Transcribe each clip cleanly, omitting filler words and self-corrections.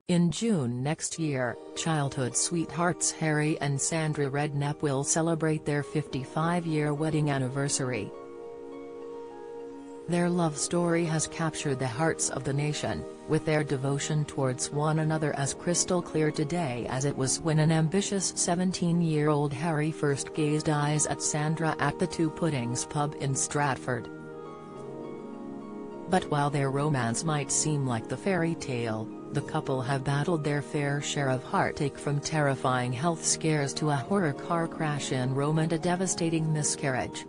In June next year, childhood sweethearts Harry and Sandra Redknapp will celebrate their 55-year wedding anniversary. Their love story has captured the hearts of the nation, with their devotion towards one another as crystal clear today as it was when an ambitious 17-year-old Harry first gazed eyes at Sandra at the Two Puddings pub in Stratford. But while their romance might seem like the fairy tale, the couple have battled their fair share of heartache, from terrifying health scares to a horror car crash in Rome and a devastating miscarriage.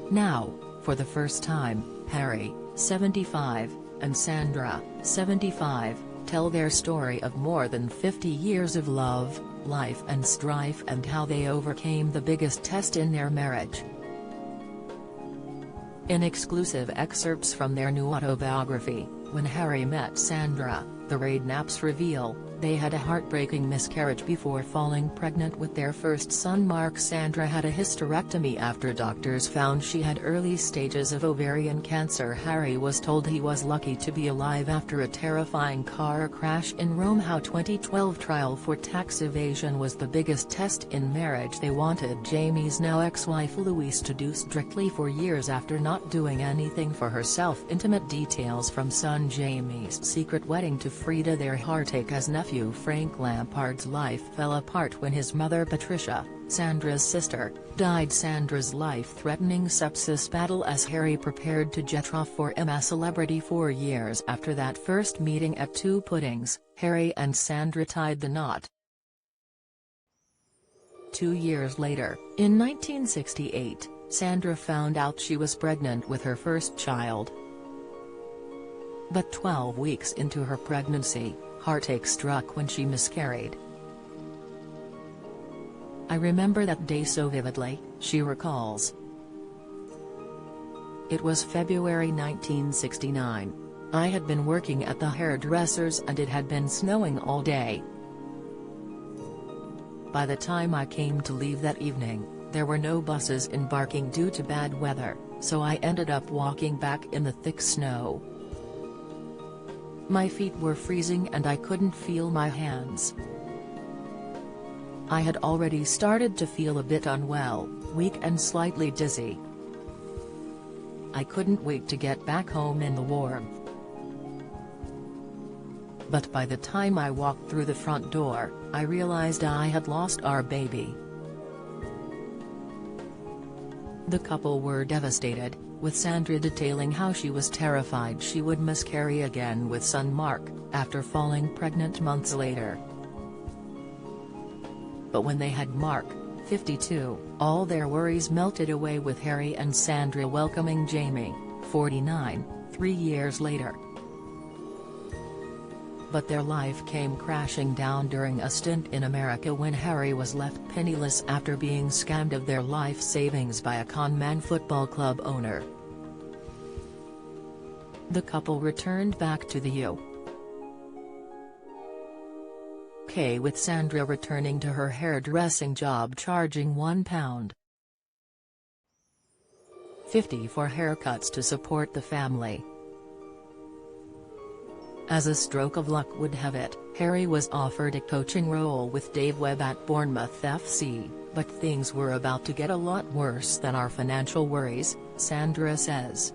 Now, for the first time, Harry, 75, and Sandra, 75, tell their story of more than 50 years of love, life and strife, and how they overcame the biggest test in their marriage. In exclusive excerpts from their new autobiography, When Harry Met Sandra, the Redknapps reveal, they had a heartbreaking miscarriage before falling pregnant with their first son Mark. Sandra had a hysterectomy after doctors found she had early stages of ovarian cancer. Harry was told he was lucky to be alive after a terrifying car crash in Rome. How 2012 trial for tax evasion was the biggest test in marriage. They wanted Jamie's now ex-wife Louise to do strictly for years after not doing anything for herself. Intimate details from son Jamie's secret wedding to Frida. Their heartache as nephew Frank Lampard's life fell apart when his mother Patricia, Sandra's sister, died. Sandra's life-threatening sepsis battle as Harry prepared to jet off for a celebrity. 4 years after that first meeting at Two Puddings, Harry and Sandra tied the knot. 2 years later, in 1968, Sandra found out she was pregnant with her first child. But 12 weeks into her pregnancy, heartache struck when she miscarried. "I remember that day so vividly," she recalls. "It was February 1969. I had been working at the hairdresser's and it had been snowing all day. By the time I came to leave that evening, there were no buses embarking due to bad weather, so I ended up walking back in the thick snow. My feet were freezing and I couldn't feel my hands. I had already started to feel a bit unwell, weak and slightly dizzy. I couldn't wait to get back home in the warmth. But by the time I walked through the front door, I realized I had lost our baby." The couple were devastated, with Sandra detailing how she was terrified she would miscarry again with son Mark, after falling pregnant months later. But when they had Mark, 52, all their worries melted away with Harry and Sandra welcoming Jamie, 49, 3 years later. But their life came crashing down during a stint in America when Harry was left penniless after being scammed of their life savings by a con-man football club owner. The couple returned back to the UK, with Sandra returning to her hairdressing job charging £1.50 for haircuts to support the family. As a stroke of luck would have it, Harry was offered a coaching role with Dave Webb at Bournemouth FC, but things were about to get a lot worse than our financial worries, Sandra says.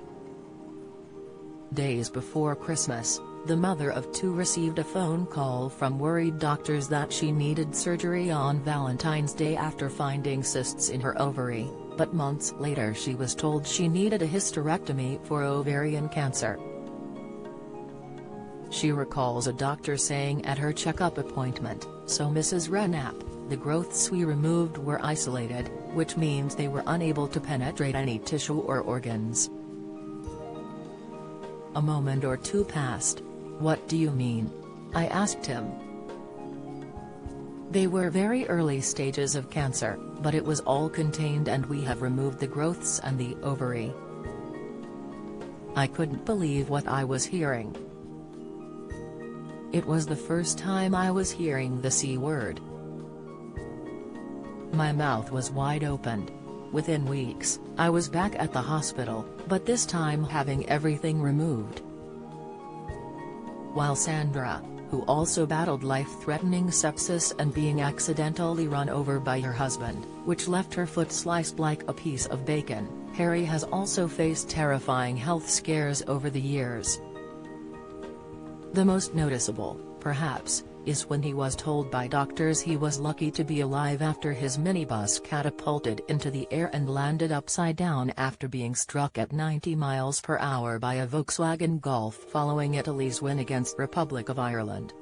Days before Christmas, the mother of two received a phone call from worried doctors that she needed surgery on Valentine's Day after finding cysts in her ovary, but months later she was told she needed a hysterectomy for ovarian cancer. She recalls a doctor saying at her checkup appointment, "So Mrs. Redknapp, the growths we removed were isolated, which means they were unable to penetrate any tissue or organs." A moment or two passed. "What do you mean?" I asked him. "They were very early stages of cancer, but it was all contained and we have removed the growths and the ovary." I couldn't believe what I was hearing. It was the first time I was hearing the C word. My mouth was wide open. Within weeks, I was back at the hospital, but this time having everything removed. while Sandra, who also battled life-threatening sepsis and being accidentally run over by her husband, which left her foot sliced like a piece of bacon. Harry has also faced terrifying health scares over the years. The most noticeable, perhaps, is when he was told by doctors he was lucky to be alive after his minibus catapulted into the air and landed upside down after being struck at 90 miles per hour by a Volkswagen Golf following Italy's win against Republic of Ireland.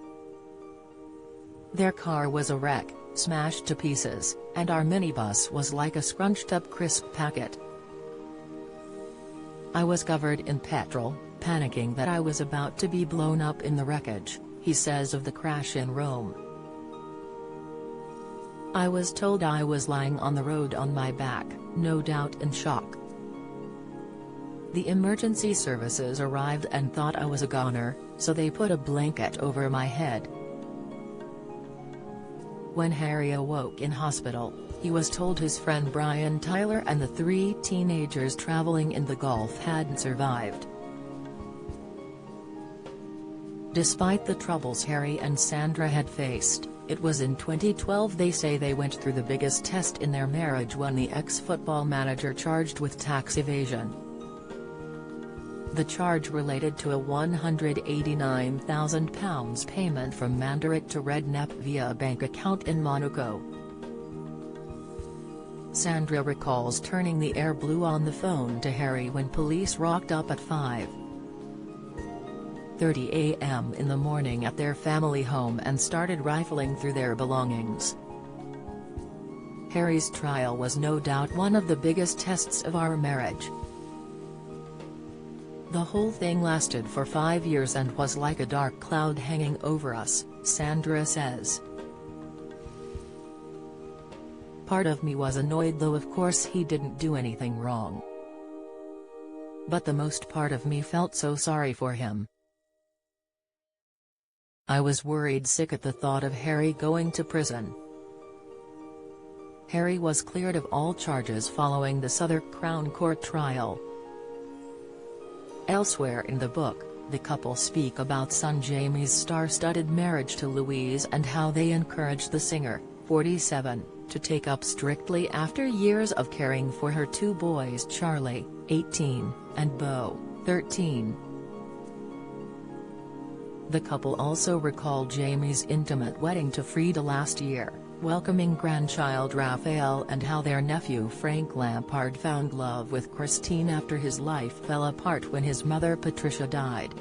Their car was a wreck, smashed to pieces, and our minibus was like a scrunched-up crisp packet. I was covered in petrol, panicking that I was about to be blown up in the wreckage, he says of the crash in Rome. I was told I was lying on the road on my back, no doubt in shock. The emergency services arrived and thought I was a goner, so they put a blanket over my head. When Harry awoke in hospital, he was told his friend Brian Tyler and the 3 teenagers traveling in the Golf hadn't survived. Despite the troubles Harry and Sandra had faced, it was in 2012 they say they went through the biggest test in their marriage when the ex-football manager charged with tax evasion. The charge related to a £189,000 payment from Sandra to Redknapp via a bank account in Monaco. Sandra recalls turning the air blue on the phone to Harry when police rocked up at 5:30 a.m. in the morning at their family home and started rifling through their belongings. Harry's trial was no doubt one of the biggest tests of our marriage. The whole thing lasted for 5 years and was like a dark cloud hanging over us, Sandra says. Part of me was annoyed, though of course he didn't do anything wrong. But the most part of me felt so sorry for him. I was worried sick at the thought of Harry going to prison. Harry was cleared of all charges following the Southwark Crown Court trial. Elsewhere in the book, the couple speak about son Jamie's star-studded marriage to Louise and how they encouraged the singer, 47, to take up strictly after years of caring for her 2 boys, Charlie, 18, and Beau, 13. The couple also recalled Jamie's intimate wedding to Frida last year, welcoming grandchild Raphael, and how their nephew Frank Lampard found love with Christine after his life fell apart when his mother Patricia died.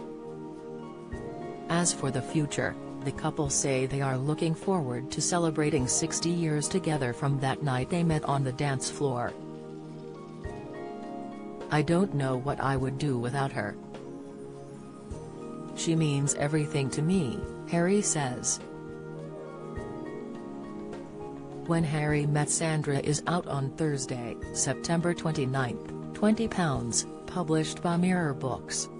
As for the future, the couple say they are looking forward to celebrating 60 years together from that night they met on the dance floor. I don't know what I would do without her. She means everything to me, Harry says. When Harry Met Sandra is out on Thursday, September 29, £20, published by Mirror Books.